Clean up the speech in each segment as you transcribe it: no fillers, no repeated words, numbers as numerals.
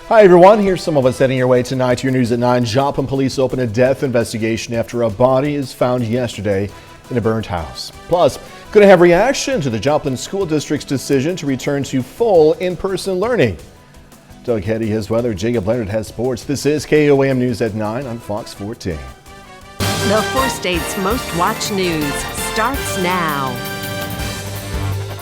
Hi everyone, here's some of us heading your way tonight to your news at 9. Joplin police open a death investigation after a body is found yesterday in a burned house. Plus, going to have reaction to the Joplin School District's decision to return to full in-person learning. Doug Heddy has weather, Jacob Leonard has sports. This is KOAM News at 9 on Fox 14. The 4 states' most watched news starts now.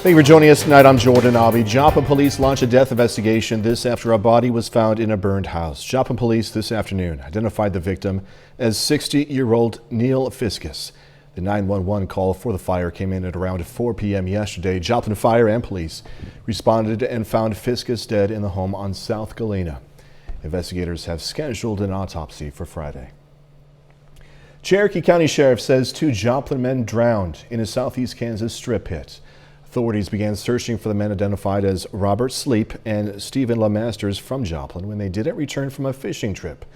Thank you for joining us tonight. I'm Jordan Abbey. Joplin police launched a death investigation this after a body was found in a burned house. Joplin police this afternoon identified the victim as 60-year-old Neil Fiscus. The 911 call for the fire came in at around 4 p.m. yesterday. Joplin Fire and police responded and found Fiscus dead in the home on South Galena. Investigators have scheduled an autopsy for Friday. Cherokee County Sheriff says 2 Joplin men drowned in a southeast Kansas strip pit. Authorities began searching for the men identified as Robert Sleep and Stephen LeMasters from Joplin when they didn't return from a fishing trip.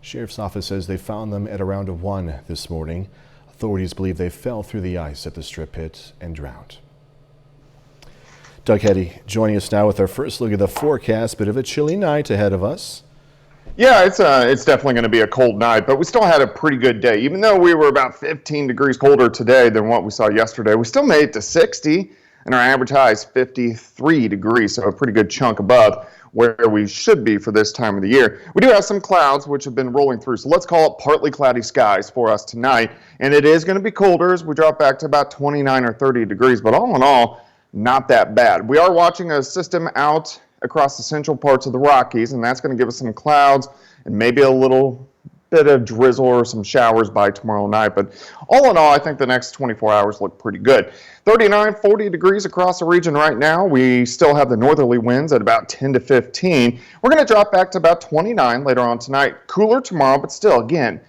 Sheriff's office says they found them at around 1 this morning. Authorities believe they fell through the ice at the strip pit and drowned. Doug Heddy joining us now with our first look at the forecast. Bit of a chilly night ahead of us. Yeah, it's definitely going to be a cold night, but we still had a pretty good day. Even though we were about 15 degrees colder today than what we saw yesterday, we still made it to 60. And our average high is 53 degrees, so a pretty good chunk above where we should be for this time of the year. We do have some clouds which have been rolling through, so let's call it partly cloudy skies for us tonight. And it is going to be colder as we drop back to about 29 or 30 degrees, but all in all, not that bad. We are watching a system out across the central parts of the Rockies, and that's going to give us some clouds and maybe a little bit of drizzle or some showers by tomorrow night. But all in all, I think the next 24 hours look pretty good. 39, 40 degrees across the region right now. We still have the northerly winds at about 10 to 15. We're going to drop back to about 29 later on tonight. Cooler tomorrow, but still, again,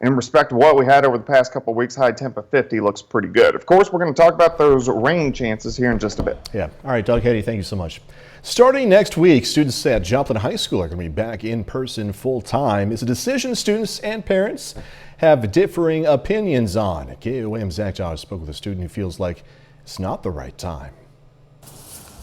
in respect to what we had over the past couple of weeks, high temp of 50 looks pretty good. Of course, we're going to talk about those rain chances here in just a bit. Yeah. All right, Doug Heddy, thank you so much. Starting next week, students at Joplin High School are going to be back in person full time. It's a decision students and parents have differing opinions on. KOAM's Zach Dodge spoke with a student who feels like it's not the right time.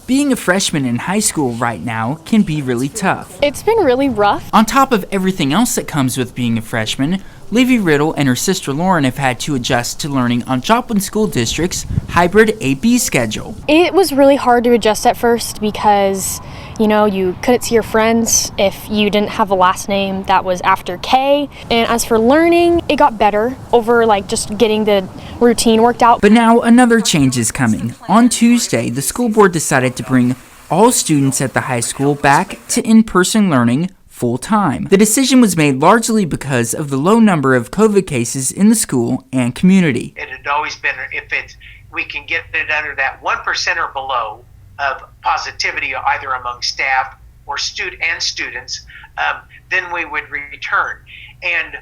Being a freshman in high school right now can be really tough. It's been really rough. On top of everything else that comes with being a freshman, Livy Riddle and her sister Lauren have had to adjust to learning on Joplin School District's hybrid AP schedule. It was really hard to adjust at first because, you couldn't see your friends if you didn't have a last name that was after K. And as for learning, it got better over just getting the routine worked out. But now another change is coming. On Tuesday, the school board decided to bring all students at the high school back to in-person learning full-time. The decision was made largely because of the low number of COVID cases in the school and community. It had always been, we can get it under that 1% or below of positivity either among staff or students, then we would return. And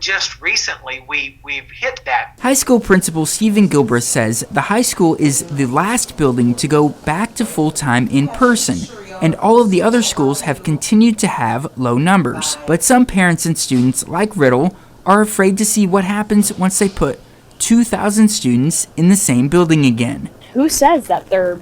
just recently, we've hit that. High school principal Stephen Gilbreth says the high school is the last building to go back to full-time in person, and all of the other schools have continued to have low numbers. But some parents and students, like Riddle, are afraid to see what happens once they put 2,000 students in the same building again. Who says that they're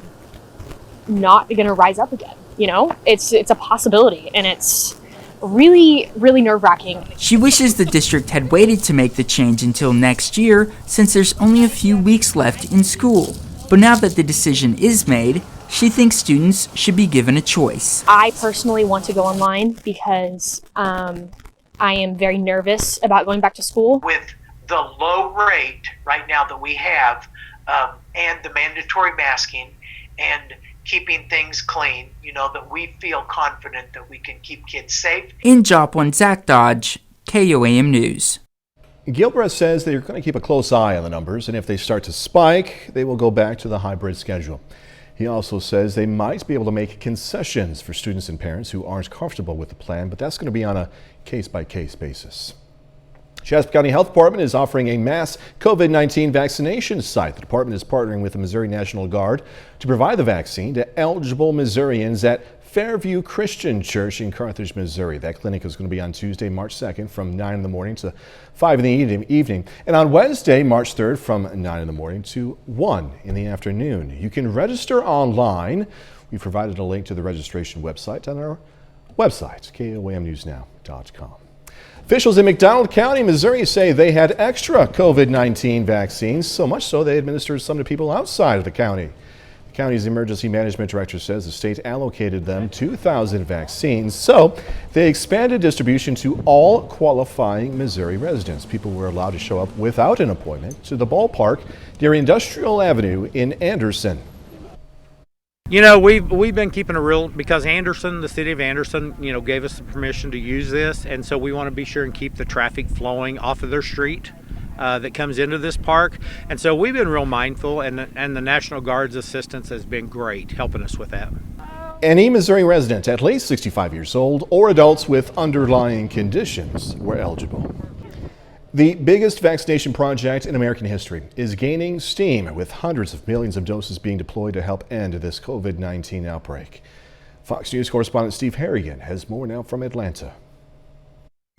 not going to rise up again? It's a possibility, and it's really, really nerve-wracking. She wishes the district had waited to make the change until next year, since there's only a few weeks left in school. But now that the decision is made, she thinks students should be given a choice. I personally want to go online because I am very nervous about going back to school. With the low rate right now that we have, and the mandatory masking and keeping things clean, that we feel confident that we can keep kids safe. In Joplin, Zach Dodge, KOAM News. Gilbreth says they're going to keep a close eye on the numbers, and if they start to spike, they will go back to the hybrid schedule. He also says they might be able to make concessions for students and parents who aren't comfortable with the plan, but that's going to be on a case-by-case basis. Chaska County Health Department is offering a mass COVID-19 vaccination site. The department is partnering with the Missouri National Guard to provide the vaccine to eligible Missourians at Fairview Christian Church in Carthage, Missouri. That clinic is going to be on Tuesday, March 2nd from 9 in the morning to 5 in the evening. And on Wednesday, March 3rd from 9 in the morning to 1 in the afternoon. You can register online. We've provided a link to the registration website on our Website, KOAMnewsnow.com. Officials in McDonald County, Missouri say they had extra COVID-19 vaccines, so much so they administered some to people outside of the county. The county's emergency management director says the state allocated them 2,000 vaccines, so they expanded distribution to all qualifying Missouri residents. People were allowed to show up without an appointment to the ballpark near Industrial Avenue in Anderson. You know, we've been keeping a real, because Anderson, the city of Anderson, you know, gave us the permission to use this, and so we want to be sure and keep the traffic flowing off of their street that comes into this park. And so we've been real mindful, and the National Guard's assistance has been great helping us with that. Any Missouri resident at least 65 years old or adults with underlying conditions were eligible. The biggest vaccination project in American history is gaining steam, with hundreds of millions of doses being deployed to help end this COVID-19 outbreak. Fox News correspondent Steve Harrigan has more now from Atlanta.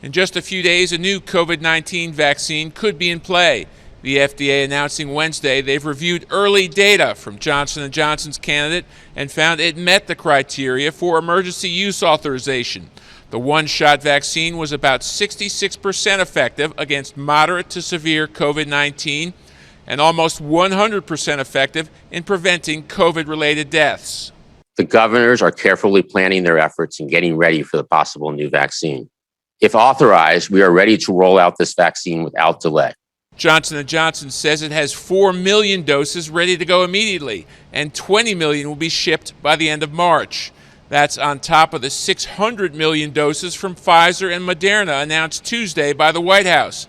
In just a few days, a new COVID-19 vaccine could be in play. The FDA announcing Wednesday they've reviewed early data from Johnson & Johnson's candidate and found it met the criteria for emergency use authorization. The one-shot vaccine was about 66% effective against moderate to severe COVID-19 and almost 100% effective in preventing COVID-related deaths. The governors are carefully planning their efforts and getting ready for the possible new vaccine. If authorized, we are ready to roll out this vaccine without delay. Johnson & Johnson says it has 4 million doses ready to go immediately, and 20 million will be shipped by the end of March. That's on top of the 600 million doses from Pfizer and Moderna announced Tuesday by the White House.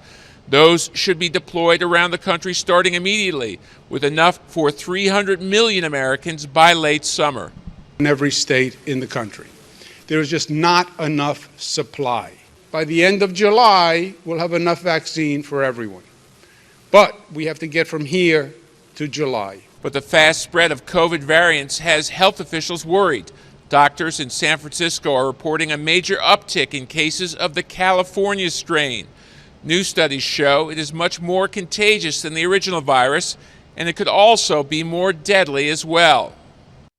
Those should be deployed around the country starting immediately, with enough for 300 million Americans by late summer. In every state in the country, there is just not enough supply. By the end of July, we'll have enough vaccine for everyone. But we have to get from here to July. But the fast spread of COVID variants has health officials worried. Doctors in San Francisco are reporting a major uptick in cases of the California strain. New studies show it is much more contagious than the original virus, and it could also be more deadly as well.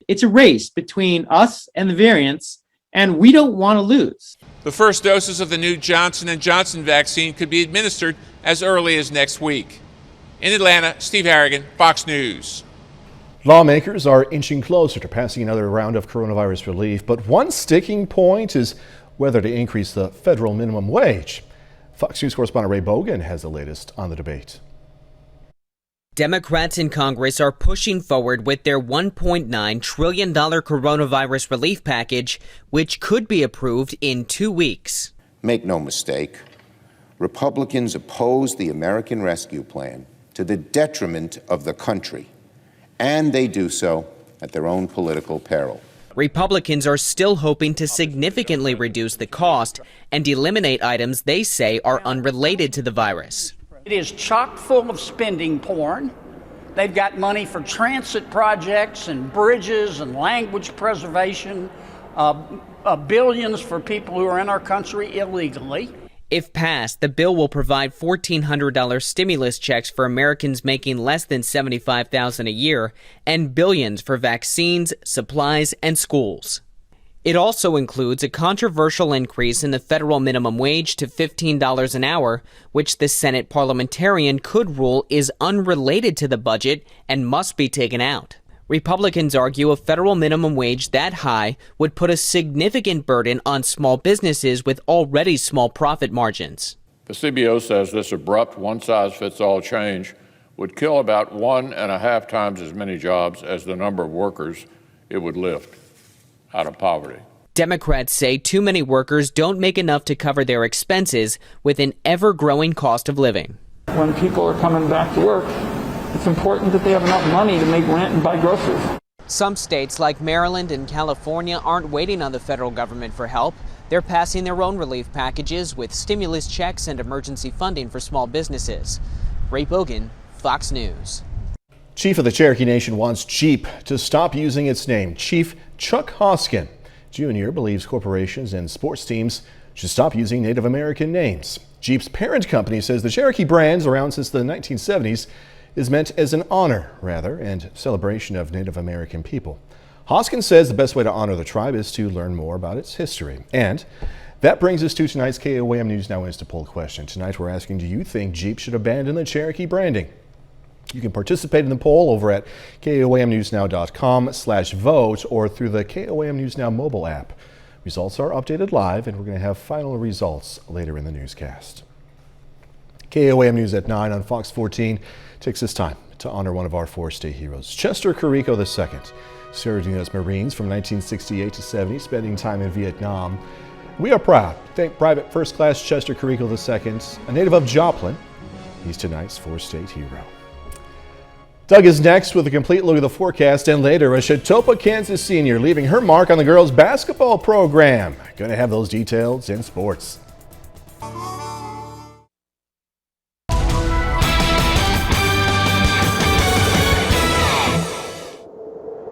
It's a race between us and the variants, and we don't want to lose. The first doses of the new Johnson & Johnson vaccine could be administered as early as next week. In Atlanta, Steve Harrigan, Fox News. Lawmakers are inching closer to passing another round of coronavirus relief, but one sticking point is whether to increase the federal minimum wage. Fox News correspondent Ray Bogan has the latest on the debate. Democrats in Congress are pushing forward with their $1.9 trillion coronavirus relief package, which could be approved in 2 weeks. Make no mistake, Republicans oppose the American Rescue Plan to the detriment of the country, and they do so at their own political peril. Republicans are still hoping to significantly reduce the cost and eliminate items they say are unrelated to the virus. It is chock full of spending porn. They've got money for transit projects and bridges and language preservation, billions for people who are in our country illegally. If passed, the bill will provide $1,400 stimulus checks for Americans making less than $75,000 a year and billions for vaccines, supplies, and schools. It also includes a controversial increase in the federal minimum wage to $15 an hour, which the Senate parliamentarian could rule is unrelated to the budget and must be taken out. Republicans argue a federal minimum wage that high would put a significant burden on small businesses with already small profit margins. The CBO says this abrupt one-size-fits-all change would kill about 1.5 times as many jobs as the number of workers it would lift out of poverty. Democrats say too many workers don't make enough to cover their expenses with an ever-growing cost of living. When people are coming back to work, it's important that they have enough money to make rent and buy groceries. Some states like Maryland and California aren't waiting on the federal government for help. They're passing their own relief packages with stimulus checks and emergency funding for small businesses. Ray Bogan, Fox News. Chief of the Cherokee Nation wants Jeep to stop using its name. Chief Chuck Hoskin Jr. believes corporations and sports teams should stop using Native American names. Jeep's parent company says the Cherokee brand, around since the 1970s, is meant as an honor, rather, and celebration of Native American people. Hoskins says the best way to honor the tribe is to learn more about its history. And that brings us to tonight's KOAM News Now Insta Poll question. Tonight we're asking, do you think Jeep should abandon the Cherokee branding? You can participate in the poll over at KOAMnewsnow.com/vote or through the KOAM News Now mobile app. Results are updated live, and we're going to have final results later in the newscast. KOAM News at 9 on Fox 14 takes this time to honor one of our 4 state heroes, Chester Carrico II, serving as Marines from 1968 to 70, spending time in Vietnam. We are proud to thank Private First Class Chester Carrico II, a native of Joplin. He's tonight's 4 state hero. Doug is next with a complete look at the forecast, and later a Chautopa, Kansas senior leaving her mark on the girls' basketball program. Going to have those details in sports.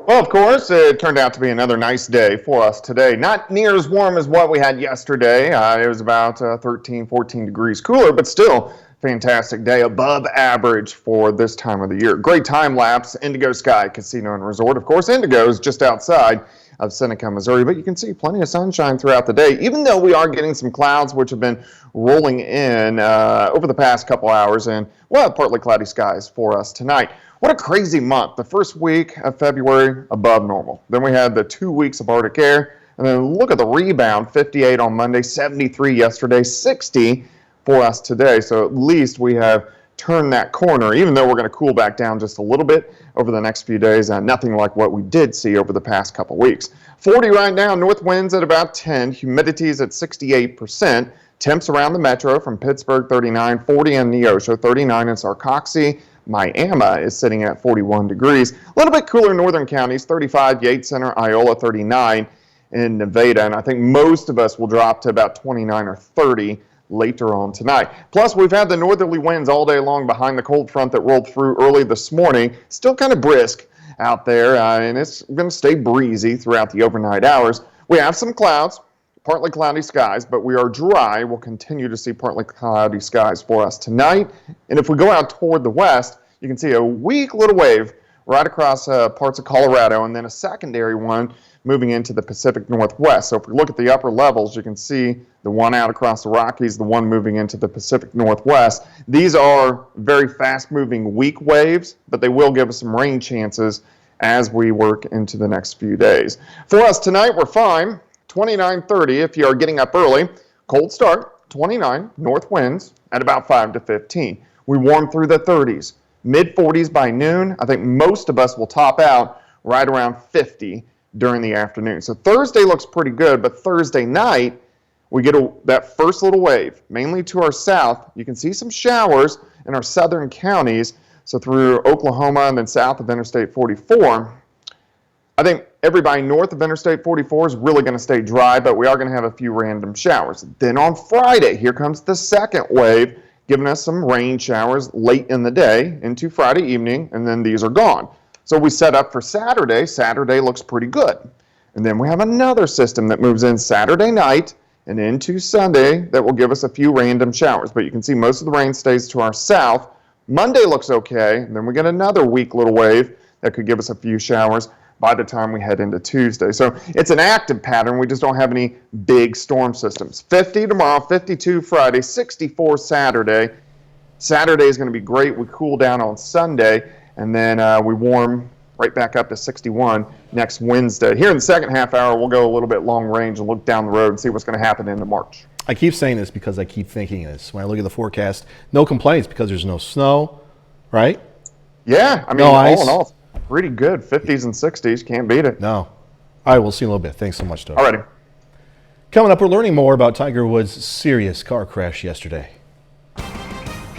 Well, of course, it turned out to be another nice day for us today. Not near as warm as what we had yesterday. It was about 13, 14 degrees cooler, but still fantastic day, above average for this time of the year. Great time lapse, Indigo Sky Casino and Resort. Of course, Indigo is just outside of Seneca, Missouri, but you can see plenty of sunshine throughout the day, even though we are getting some clouds which have been rolling in over the past couple hours, and we'll have partly cloudy skies for us tonight. What a crazy month. The first week of February, above normal. Then we had the 2 weeks of Arctic air, and then look at the rebound, 58 on Monday, 73 yesterday, 60 for us today. So at least we have turned that corner, even though we're going to cool back down just a little bit over the next few days. Nothing like what we did see over the past couple weeks. 40 right now, north winds at about 10, humidity is at 68%, temps around the metro from Pittsburgh 39, 40 in Neosho, 39 in Sarcoxie. Miami is sitting at 41 degrees. A little bit cooler in northern counties, 35, Yates Center, Iola 39 in Nevada, and I think most of us will drop to about 29 or 30 later on tonight. Plus, we've had the northerly winds all day long behind the cold front that rolled through early this morning. Still kind of brisk out there, and it's going to stay breezy throughout the overnight hours. We have some clouds, partly cloudy skies, but we are dry. We'll continue to see partly cloudy skies for us tonight. And if we go out toward the west, you can see a weak little wave right across parts of Colorado, and then a secondary one moving into the Pacific Northwest. So if we look at the upper levels, you can see the one out across the Rockies, the one moving into the Pacific Northwest. These are very fast-moving weak waves, but they will give us some rain chances as we work into the next few days. For us tonight, we're fine. 29-30 if you are getting up early. Cold start, 29, north winds at about 5 to 15. We warm through the 30s. Mid-40s by noon. I think most of us will top out right around 50 during the afternoon. So Thursday looks pretty good, but Thursday night, we get that first little wave, mainly to our south. You can see some showers in our southern counties, so through Oklahoma and then south of Interstate 44. I think everybody north of Interstate 44 is really going to stay dry, but we are going to have a few random showers. Then on Friday, here comes the second wave, giving us some rain showers late in the day into Friday evening, and then these are gone. So we set up for Saturday. Saturday looks pretty good. And then we have another system that moves in Saturday night and into Sunday that will give us a few random showers. But you can see most of the rain stays to our south. Monday looks okay. And then we get another weak little wave that could give us a few showers by the time we head into Tuesday. So it's an active pattern. We just don't have any big storm systems. 50 tomorrow, 52 Friday, 64 Saturday. Saturday is going to be great. We cool down on Sunday, and then we warm right back up to 61 next Wednesday. Here in the second half hour, we'll go a little bit long range and look down the road and see what's going to happen into March. I keep saying this because I keep thinking this. When I look at the forecast, no complaints because there's no snow, right? Yeah, I mean, no ice. All in all, pretty good. 50s and 60s, can't beat it. No. All right, we'll see in a little bit. Thanks so much, Doug. All righty. Coming up, we're learning more about Tiger Woods' serious car crash yesterday.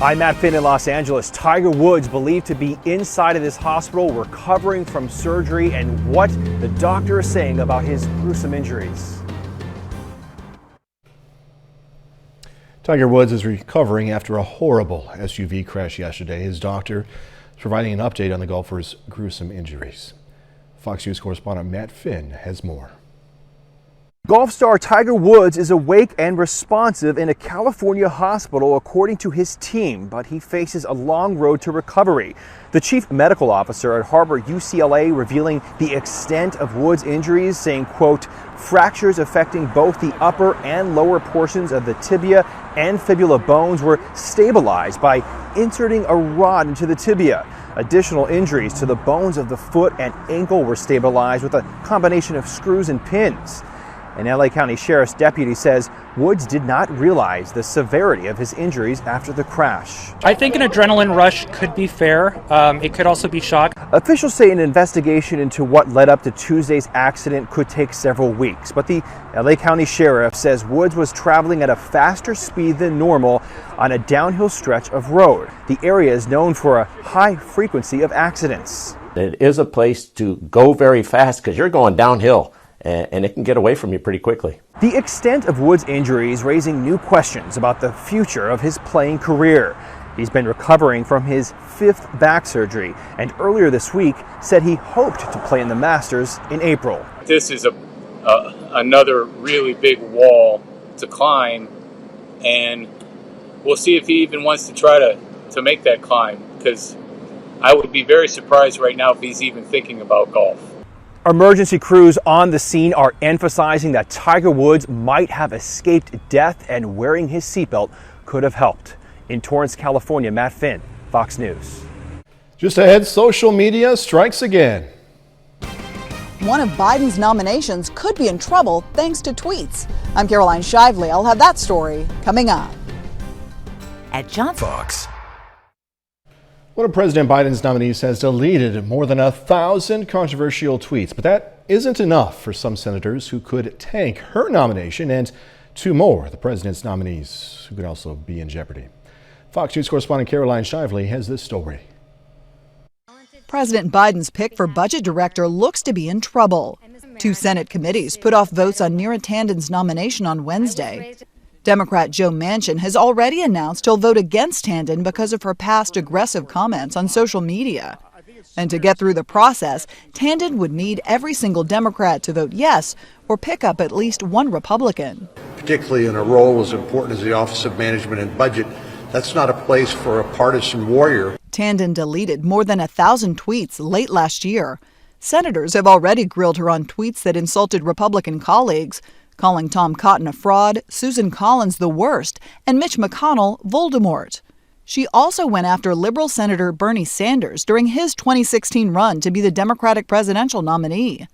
I'm Matt Finn in Los Angeles. Tiger Woods believed to be inside of this hospital recovering from surgery, and what the doctor is saying about his gruesome injuries. Tiger Woods is recovering after a horrible SUV crash yesterday. His doctor is providing an update on the golfer's gruesome injuries. Fox News correspondent Matt Finn has more. Golf star Tiger Woods is awake and responsive in a California hospital according to his team, but he faces a long road to recovery. The chief medical officer at Harvard UCLA revealing the extent of Woods' injuries, saying, quote, fractures affecting both the upper and lower portions of the tibia and fibula bones were stabilized by inserting a rod into the tibia. Additional injuries to the bones of the foot and ankle were stabilized with a combination of screws and pins. An LA County Sheriff's deputy says Woods did not realize the severity of his injuries after the crash. I think an adrenaline rush could be fair. It could also be shock. Officials say an investigation into what led up to Tuesday's accident could take several weeks, but the LA County Sheriff says Woods was traveling at a faster speed than normal on a downhill stretch of road. The area is known for a high frequency of accidents. It is a place to go very fast because you're going downhill, and it can get away from you pretty quickly. The extent of Woods' injuries raising new questions about the future of his playing career. He's been recovering from his 5th back surgery, and earlier this week said he hoped to play in the Masters in April. This is another really big wall to climb, and we'll see if he even wants to try to make that climb, because I would be very surprised right now if he's even thinking about golf. Emergency crews on the scene are emphasizing that Tiger Woods might have escaped death and wearing his seatbelt could have helped. In Torrance, California, Matt Finn, Fox News. Just ahead, social media strikes again. One of Biden's nominations could be in trouble thanks to tweets. I'm Caroline Shively. I'll have that story coming up. At Johnson. Fox. One of President Biden's nominees has deleted more than 1,000 controversial tweets, but that isn't enough for some senators who could tank her nomination and 2 more, the president's nominees, who could also be in jeopardy. Fox News correspondent Caroline Shively has this story. President Biden's pick for budget director looks to be in trouble. 2 Senate committees put off votes on Nira Tandon's nomination on Wednesday. Democrat Joe Manchin has already announced he'll vote against Tandon because of her past aggressive comments on social media. And to get through the process, Tandon would need every single Democrat to vote yes or pick up at least 1 Republican. Particularly in a role as important as the Office of Management and Budget, that's not a place for a partisan warrior. Tandon deleted more than 1,000 tweets late last year. Senators have already grilled her on tweets that insulted Republican colleagues, calling Tom Cotton a fraud, Susan Collins the worst, and Mitch McConnell Voldemort. She also went after liberal Senator Bernie Sanders during his 2016 run to be the Democratic presidential nominee.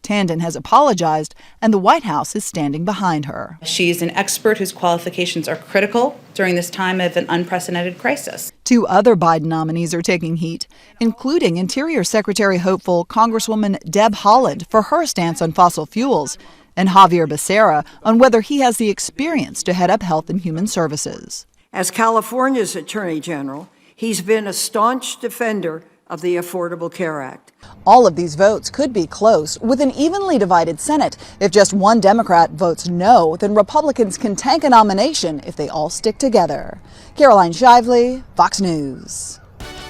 Tandon has apologized, and the White House is standing behind her. She's an expert whose qualifications are critical during this time of an unprecedented crisis. 2 other Biden nominees are taking heat, including Interior Secretary hopeful Congresswoman Deb Haaland for her stance on fossil fuels, and Javier Becerra on whether he has the experience to head up Health and Human Services. As California's Attorney General, he's been a staunch defender of the Affordable Care Act. All of these votes could be close, with an evenly divided Senate. If just 1 Democrat votes no, then Republicans can tank a nomination if they all stick together. Caroline Shively, Fox News.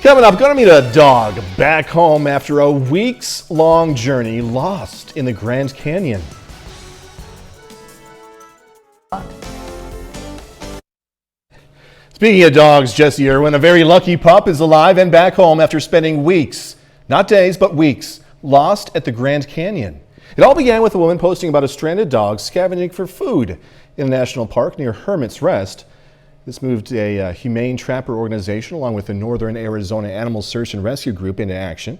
Coming up, going to meet a dog back home after a weeks-long journey lost in the Grand Canyon. Speaking of dogs, Jesse Irwin, a very lucky pup is alive and back home after spending weeks, not days, but weeks, lost at the Grand Canyon. It all began with a woman posting about a stranded dog scavenging for food in a national park near Hermit's Rest. This moved a humane trapper organization along with the Northern Arizona Animal Search and Rescue Group into action.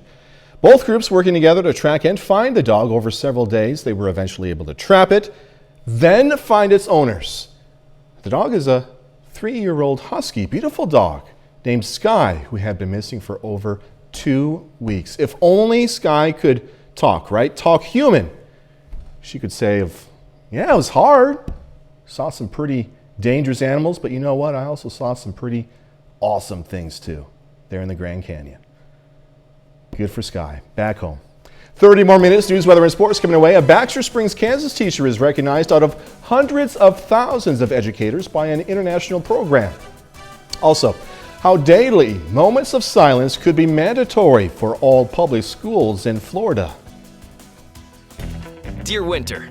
Both groups working together to track and find the dog over several days. They were eventually able to trap it, then find its owners. The dog is a 3-year-old husky, beautiful dog named Sky, who had been missing for over 2 weeks. If only Sky could talk, right? Talk human. She could say, yeah, it was hard. Saw some pretty dangerous animals, but you know what? I also saw some pretty awesome things too there in the Grand Canyon. Good for Sky. Back home. 30 more minutes, news, weather, and sports coming away. A Baxter Springs, Kansas teacher is recognized out of hundreds of thousands of educators by an international program. Also, how daily moments of silence could be mandatory for all public schools in Florida. Dear Winter,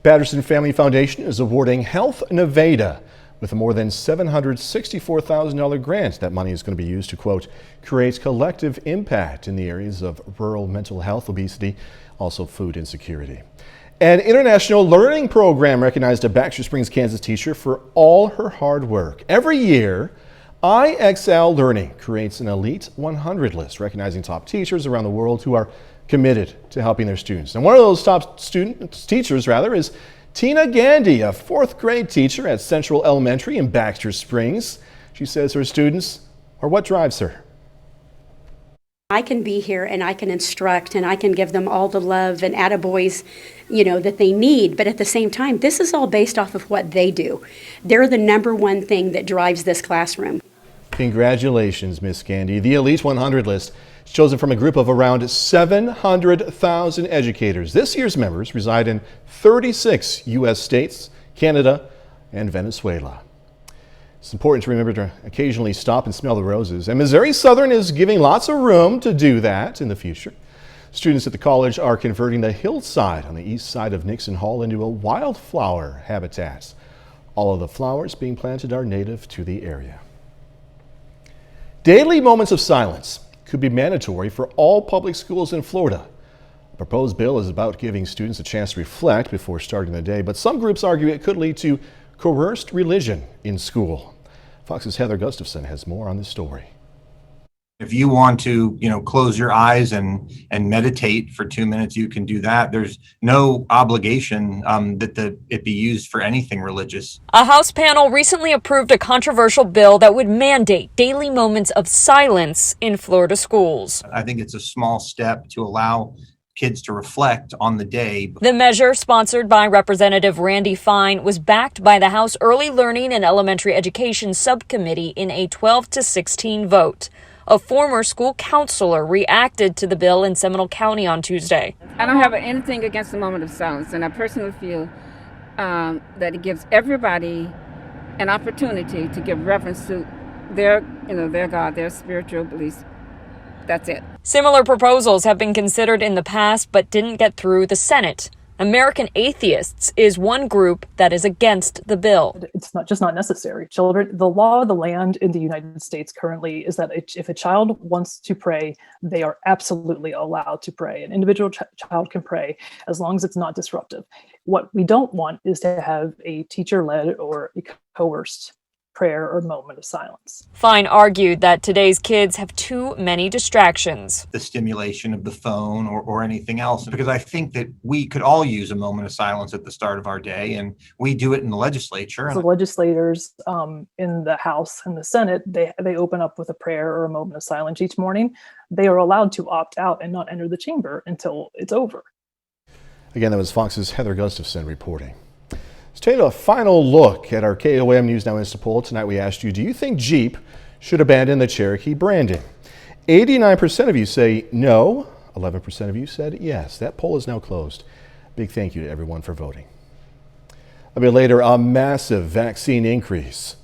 Patterson Family Foundation is awarding Health Nevada with a more than $764,000 grant. That money is going to be used to, quote, create collective impact in the areas of rural mental health, obesity, also food insecurity. An international learning program recognized a Baxter Springs, Kansas teacher for all her hard work. Every year, IXL Learning creates an Elite 100 list, recognizing top teachers around the world who are committed to helping their students. And one of those top teachers is Tina Gandy, a fourth grade teacher at Central Elementary in Baxter Springs. She says her students are what drives her. I can be here and I can instruct and I can give them all the love and attaboys, that they need. But at the same time, this is all based off of what they do. They're the number one thing that drives this classroom. Congratulations, Miss Gandy. The Elite 100 list is chosen from a group of around 700,000 educators. This year's members reside in 36 U.S. states, Canada, and Venezuela. It's important to remember to occasionally stop and smell the roses. And Missouri Southern is giving lots of room to do that in the future. Students at the college are converting the hillside on the east side of Nixon Hall into a wildflower habitat. All of the flowers being planted are native to the area. Daily moments of silence could be mandatory for all public schools in Florida. The proposed bill is about giving students a chance to reflect before starting the day, but some groups argue it could lead to coerced religion in school. Fox's Heather Gustafson has more on this story. If you want to, close your eyes and meditate for 2 minutes, you can do that. There's no obligation that it be used for anything religious. A House panel recently approved a controversial bill that would mandate daily moments of silence in Florida schools. I think it's a small step to allow kids to reflect on the day. The measure, sponsored by Representative Randy Fine, was backed by the House Early Learning and Elementary Education Subcommittee in a 12-16 vote. A former school counselor reacted to the bill in Seminole County on Tuesday. I don't have anything against the moment of silence, and I personally feel that it gives everybody an opportunity to give reverence to their God, their spiritual beliefs. That's it. Similar proposals have been considered in the past but didn't get through the Senate. American Atheists is one group that is against the bill. It's not necessary. The law of the land in the United States currently is that if a child wants to pray, they are absolutely allowed to pray. An individual child can pray as long as it's not disruptive. What we don't want is to have a teacher-led or a coerced prayer or moment of silence. Fine argued that today's kids have too many distractions. The stimulation of the phone or anything else, because I think that we could all use a moment of silence at the start of our day, and we do it in the legislature. The legislators in the House and the Senate, they open up with a prayer or a moment of silence each morning. They are allowed to opt out and not enter the chamber until it's over. Again, that was Fox's Heather Gustafson reporting. Let's take a final look at our KOAM News Now Insta poll. Tonight we asked you, do you think Jeep should abandon the Cherokee branding? 89% of you say no, 11% of you said yes. That poll is now closed. Big thank you to everyone for voting. A bit later, a massive vaccine increase.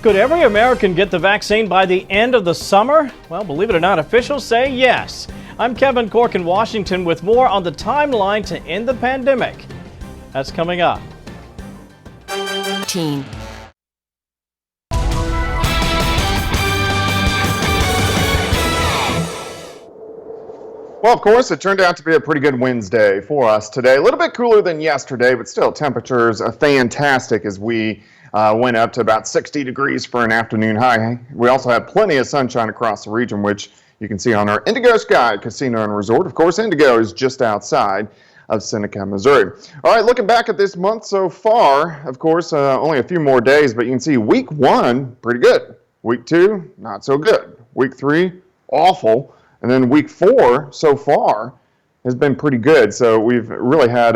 Could every American get the vaccine by the end of the summer? Well, believe it or not, officials say yes. I'm Kevin Cork in Washington with more on the timeline to end the pandemic. That's coming up. Well, of course, it turned out to be a pretty good Wednesday for us today. A little bit cooler than yesterday, but still temperatures are fantastic as we went up to about 60 degrees for an afternoon high. We also had plenty of sunshine across the region, which you can see on our Indigo Sky Casino and Resort. Of course, Indigo is just outside of Seneca, Missouri. All right, looking back at this month so far, of course, only a few more days, but you can see week 1, pretty good. Week 2, not so good. Week 3, awful. And then week 4 so far has been pretty good. So we've really had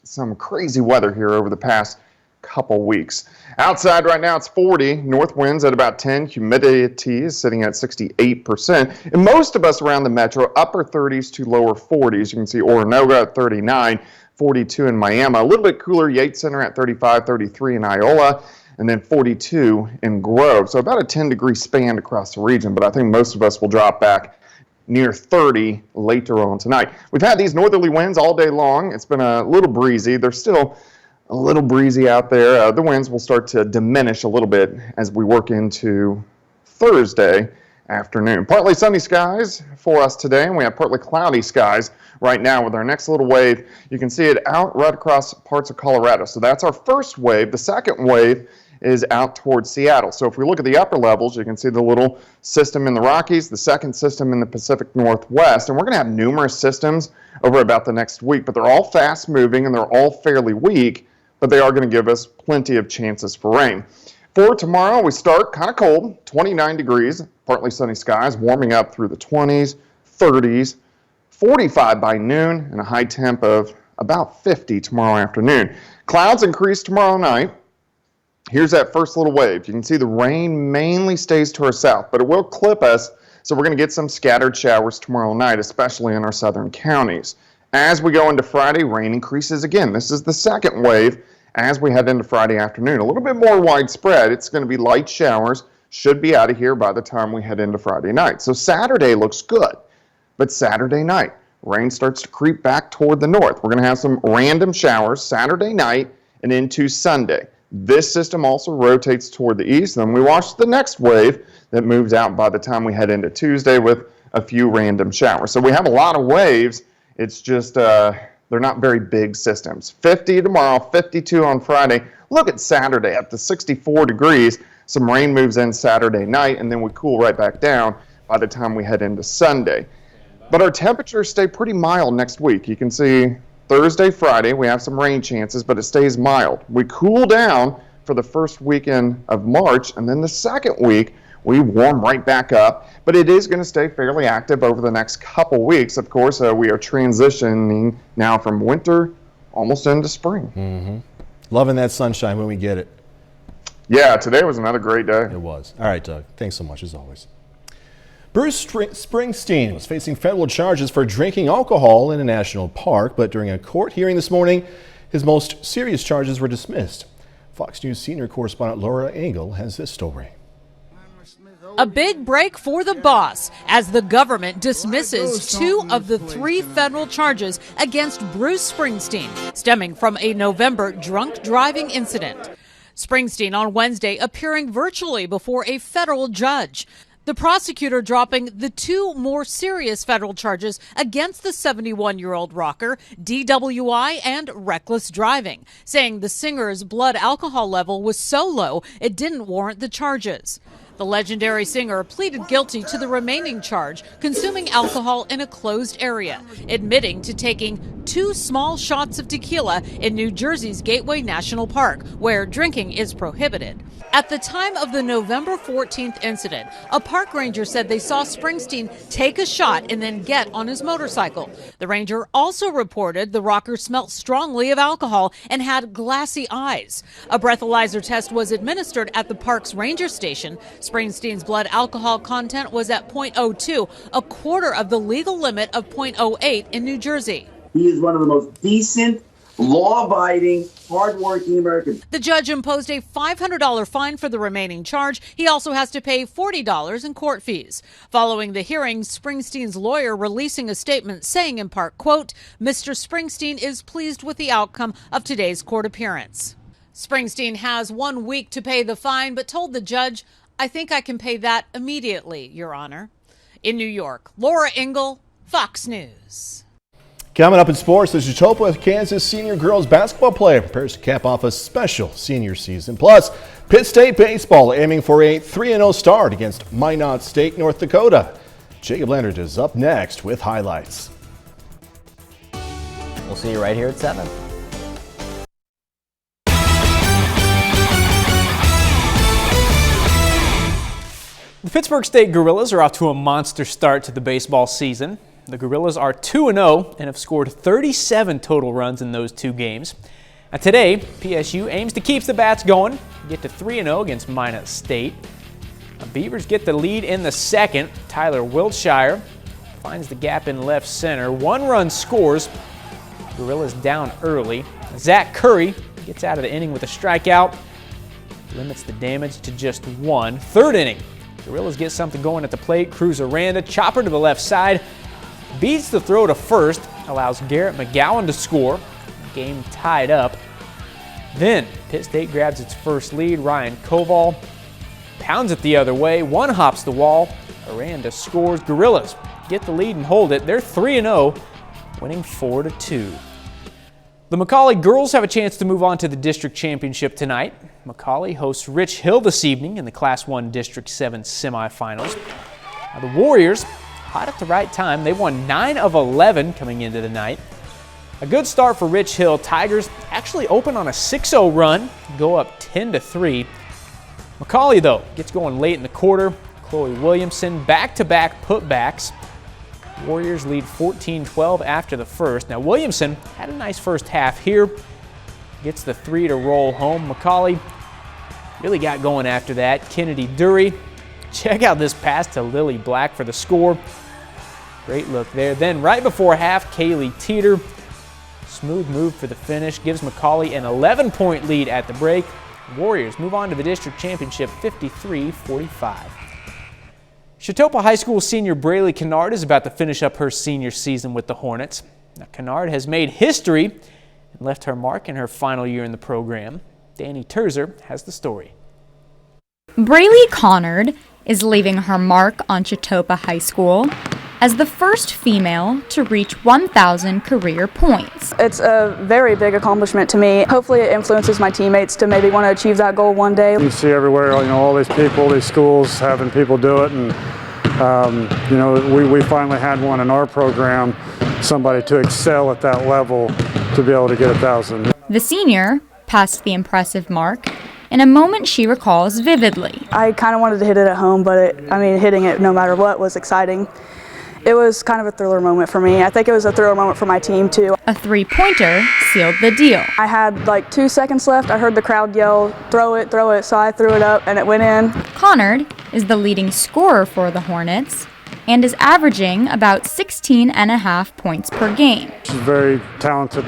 some crazy weather here over the past couple weeks. Outside right now it's 40, north winds at about 10, humidity is sitting at 68%. And most of us around the metro, upper 30s to lower 40s. You can see Oronogo at 39, 42 in Miami. A little bit cooler, Yates Center at 35, 33 in Iola, and then 42 in Grove. So about a 10-degree span across the region, but I think most of us will drop back near 30 later on tonight. We've had these northerly winds all day long. It's been a little breezy. There's still a little breezy out there. The winds will start to diminish a little bit as we work into Thursday afternoon. Partly sunny skies for us today, and we have partly cloudy skies right now with our next little wave. You can see it out right across parts of Colorado. So that's our first wave. The second wave is out towards Seattle. So if we look at the upper levels, you can see the little system in the Rockies, the second system in the Pacific Northwest, and we're going to have numerous systems over about the next week, but they're all fast moving and they're all fairly weak, but they are going to give us plenty of chances for rain. For tomorrow, we start kind of cold, 29 degrees, partly sunny skies, warming up through the 20s, 30s, 45 by noon, and a high temp of about 50 tomorrow afternoon. Clouds increase tomorrow night. Here's that first little wave. You can see the rain mainly stays to our south, but it will clip us, so we're going to get some scattered showers tomorrow night, especially in our southern counties. As we go into Friday, rain increases again. This is the second wave as we head into Friday afternoon. A little bit more widespread. It's going to be light showers, should be out of here by the time we head into Friday night. So Saturday looks good, but Saturday night, rain starts to creep back toward the north. We're going to have some random showers Saturday night and into Sunday. This system also rotates toward the east, and we watch the next wave that moves out by the time we head into Tuesday with a few random showers. So we have a lot of waves. It's just they're not very big systems. 50 tomorrow, 52 on Friday. Look at Saturday up to 64 degrees. Some rain moves in Saturday night, and then we cool right back down by the time we head into Sunday. But our temperatures stay pretty mild next week. You can see Thursday, Friday, we have some rain chances, but it stays mild. We cool down for the first weekend of March, and then the second week, we warm right back up. But it is going to stay fairly active over the next couple weeks. Of course, we are transitioning now from winter almost into spring. Mm-hmm. Loving that sunshine when we get it. Yeah, today was another great day. It was. All right, Doug. Thanks so much, as always. Bruce Springsteen was facing federal charges for drinking alcohol in a national park, but during a court hearing this morning, his most serious charges were dismissed. Fox News senior correspondent Laura Engel has this story. A big break for the boss as the government dismisses 2 of the 3 federal charges against Bruce Springsteen, stemming from a November drunk driving incident. Springsteen on Wednesday appearing virtually before a federal judge. The prosecutor dropping the 2 more serious federal charges against the 71-year-old rocker, DWI and reckless driving, saying the singer's blood alcohol level was so low it didn't warrant the charges. The legendary singer pleaded guilty to the remaining charge, consuming alcohol in a closed area, admitting to taking 2 small shots of tequila in New Jersey's Gateway National Park, where drinking is prohibited. At the time of the November 14th incident, a park ranger said they saw Springsteen take a shot and then get on his motorcycle. The ranger also reported the rocker smelled strongly of alcohol and had glassy eyes. A breathalyzer test was administered at the park's ranger station. Springsteen's blood alcohol content was at 0.02, a quarter of the legal limit of 0.08 in New Jersey. He is one of the most decent, law-abiding, hard-working Americans. The judge imposed a $500 fine for the remaining charge. He also has to pay $40 in court fees. Following the hearing, Springsteen's lawyer releasing a statement saying in part, quote, Mr. Springsteen is pleased with the outcome of today's court appearance. Springsteen has 1 week to pay the fine, but told the judge, I think I can pay that immediately, Your Honor. In New York, Laura Engel, Fox News. Coming up in sports, the Chautopa, Kansas senior girls basketball player prepares to cap off a special senior season. Plus, Pitt State baseball aiming for a 3-0 start against Minot State, North Dakota. Jacob Leonard is up next with highlights. We'll see you right here at 7. The Pittsburgh State Gorillas are off to a monster start to the baseball season. The Gorillas are 2-0 and have scored 37 total runs in those 2 games. Now today, PSU aims to keep the bats going, get to 3-0 against Minot State. The Beavers get the lead in the second. Tyler Wiltshire finds the gap in left center. 1 run scores. Gorillas down early. Zach Curry gets out of the inning with a strikeout. Limits the damage to just 1. Third inning. Gorillas get something going at the plate. Cruz Aranda, chopper to the left side. Beats the throw to first, allows Garrett McGowan to score. Game tied up. Then Pitt State grabs its first lead. Ryan Koval pounds it the other way. One hops the wall. Aranda scores. Gorillas get the lead and hold it. They're 3-0, winning 4-2. The McCallie girls have a chance to move on to the district championship tonight. McCallie hosts Rich Hill this evening in the Class 1 District 7 semifinals. Now the Warriors, hot at the right time. They won 9 of 11 coming into the night. A good start for Rich Hill. Tigers actually open on a 6-0 run, go up 10-3. McCallie, though, gets going late in the quarter. Chloe Williamson, back-to-back putbacks. Warriors lead 14-12 after the first. Now, Williamson had a nice first half here. Gets the 3 to roll home. McCallie really got going after that. Kennedy Dury, check out this pass to Lily Black for the score. Great look there. Then right before half, Kaylee Teeter, smooth move for the finish, gives McCallie an 11-point lead at the break. Warriors move on to the district championship 53-45. Chautopa High School senior Braylee Kennard is about to finish up her senior season with the Hornets. Now, Kennard has made history and left her mark in her final year in the program. Danny Terzer has the story. Braylee Kennard is leaving her mark on Chautopa High School as the first female to reach 1,000 career points. It's a very big accomplishment to me. Hopefully it influences my teammates to maybe want to achieve that goal one day. You see everywhere, all these people, these schools having people do it, and we finally had one in our program, somebody to excel at that level to be able to get 1,000. The senior passed the impressive mark in a moment she recalls vividly. I kind of wanted to hit it at home, but hitting it no matter what was exciting. It was kind of a thriller moment for me. I think it was a thriller moment for my team too. A three-pointer sealed the deal. I had like 2 seconds left. I heard the crowd yell, throw it, so I threw it up and it went in. Kennard is the leading scorer for the Hornets and is averaging about 16.5 points per game. She's very talented.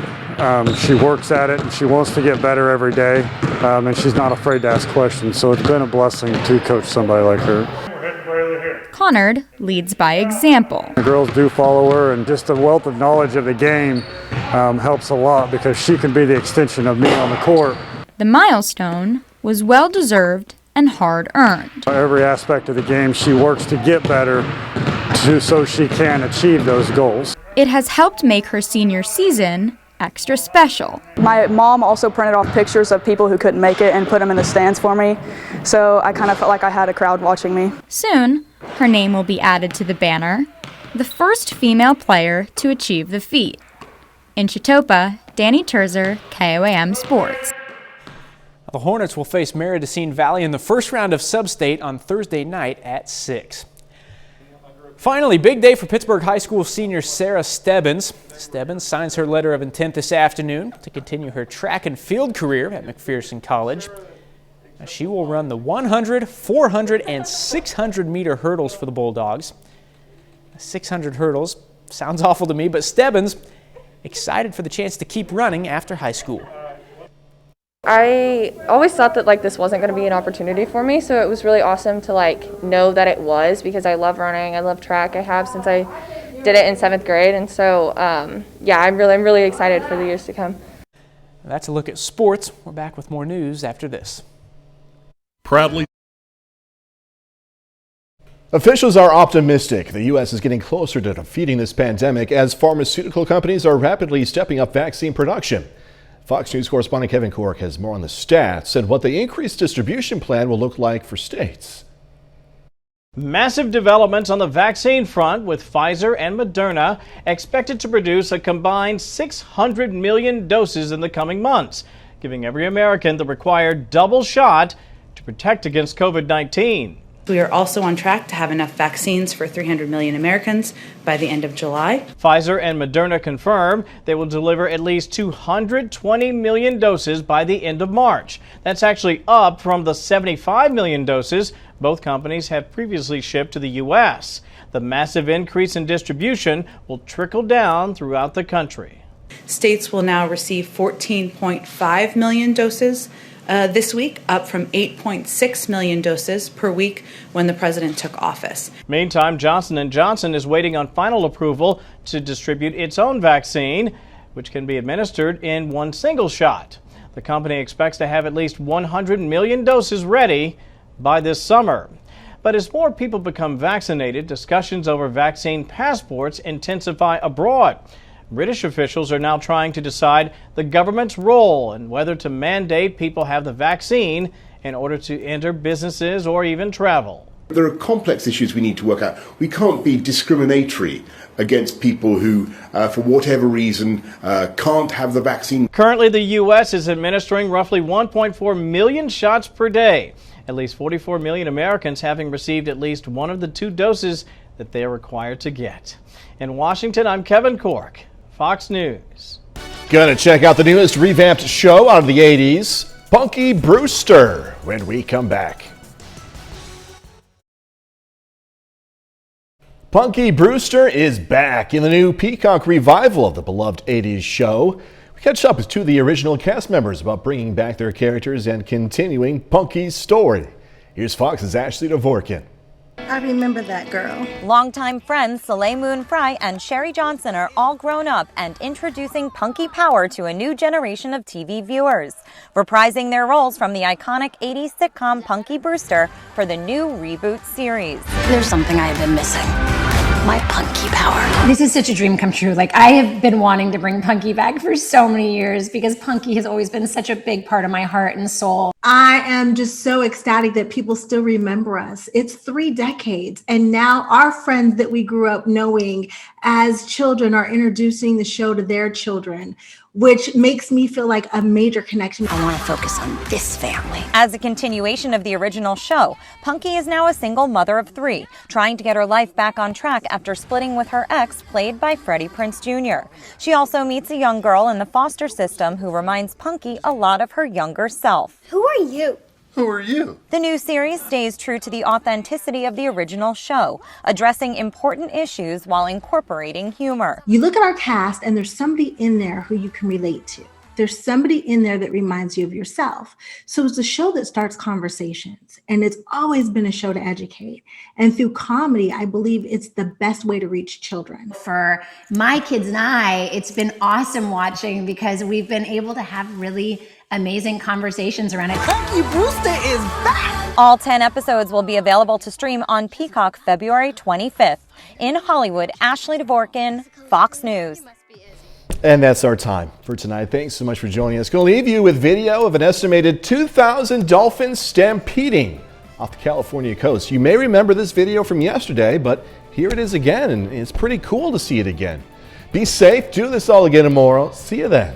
She works at it and she wants to get better every day, and she's not afraid to ask questions, so it's been a blessing to coach somebody like her. Kennard leads by example. The girls do follow her, and just the wealth of knowledge of the game helps a lot because she can be the extension of me on the court. The milestone was well-deserved and hard-earned. Every aspect of the game she works to get better so she can achieve those goals. It has helped make her senior season extra special. My mom also printed off pictures of people who couldn't make it and put them in the stands for me, so I kind of felt like I had a crowd watching me. Soon, her name will be added to the banner, the first female player to achieve the feat. In Chautopa, Danny Terzer, KOAM Sports. The Hornets will face Meridocene Valley in the first round of Sub-State on Thursday night at 6. Finally, big day for Pittsburgh High School senior Sarah Stebbins. Stebbins signs her letter of intent this afternoon to continue her track and field career at McPherson College. Now, she will run the 100, 400, and 600-meter hurdles for the Bulldogs. 600 hurdles sounds awful to me, but Stebbins excited for the chance to keep running after high school. I always thought that this wasn't going to be an opportunity for me, so it was really awesome to know that it was, because I love running, I love track. I have since I did it in 7th grade, and so I'm really excited for the years to come. That's a look at sports. We're back with more news after this. Proudly. Officials are optimistic the U.S. is getting closer to defeating this pandemic as pharmaceutical companies are rapidly stepping up vaccine production. Fox News correspondent Kevin Cork has more on the stats and what the increased distribution plan will look like for states. Massive developments on the vaccine front, with Pfizer and Moderna expected to produce a combined 600 million doses in the coming months, giving every American the required double shot to protect against COVID-19. We are also on track to have enough vaccines for 300 million Americans by the end of July. Pfizer and Moderna confirm they will deliver at least 220 million doses by the end of March. That's actually up from the 75 million doses both companies have previously shipped to the U.S. The massive increase in distribution will trickle down throughout the country. States will now receive 14.5 million doses this week, up from 8.6 million doses per week when the president took office. Meantime, Johnson & Johnson is waiting on final approval to distribute its own vaccine, which can be administered in one single shot. The company expects to have at least 100 million doses ready by this summer. But as more people become vaccinated, discussions over vaccine passports intensify abroad. British officials are now trying to decide the government's role and whether to mandate people have the vaccine in order to enter businesses or even travel. There are complex issues we need to work out. We can't be discriminatory against people who, for whatever reason, can't have the vaccine. Currently, the U.S. is administering roughly 1.4 million shots per day. At least 44 million Americans having received at least one of the 2 doses that they are required to get. In Washington, I'm Kevin Cork, Fox News. Gonna check out the newest revamped show out of the 80s, Punky Brewster, when we come back. Punky Brewster is back in the new Peacock revival of the beloved 80s show. We catch up with 2 of the original cast members about bringing back their characters and continuing Punky's story. Here's Fox's Ashley Dvorkin. I remember that girl. Longtime friends Soleil Moon Frye and Sherry Johnson are all grown up and introducing punky power to a new generation of TV viewers, reprising their roles from the iconic 80s sitcom Punky Brewster for the new reboot series. There's something I have been missing. My punky power. This is such a dream come true. Like, I have been wanting to bring Punky back for so many years because Punky has always been such a big part of my heart and soul. I am just so ecstatic that people still remember us. It's 3 decades, and now our friends that we grew up knowing as children are introducing the show to their children, which makes me feel like a major connection. I want to focus on this family. As a continuation of the original show, Punky is now a single mother of 3, trying to get her life back on track after splitting with her ex, played by Freddie Prinze Jr. She also meets a young girl in the foster system who reminds Punky a lot of her younger self. Who are you? Who are you? The new series stays true to the authenticity of the original show, addressing important issues while incorporating humor. You look at our cast and there's somebody in there who you can relate to. There's somebody in there that reminds you of yourself. So it's a show that starts conversations, and it's always been a show to educate. And through comedy, I believe it's the best way to reach children. For my kids and I, it's been awesome watching because we've been able to have really amazing conversations around it. Punky Brewster is back! All 10 episodes will be available to stream on Peacock February 25th. In Hollywood, Ashley Dvorkin, Fox News. And that's our time for tonight. Thanks so much for joining us. Going to leave you with video of an estimated 2,000 dolphins stampeding off the California coast. You may remember this video from yesterday, but here it is again, and it's pretty cool to see it again. Be safe. Do this all again tomorrow. See you then.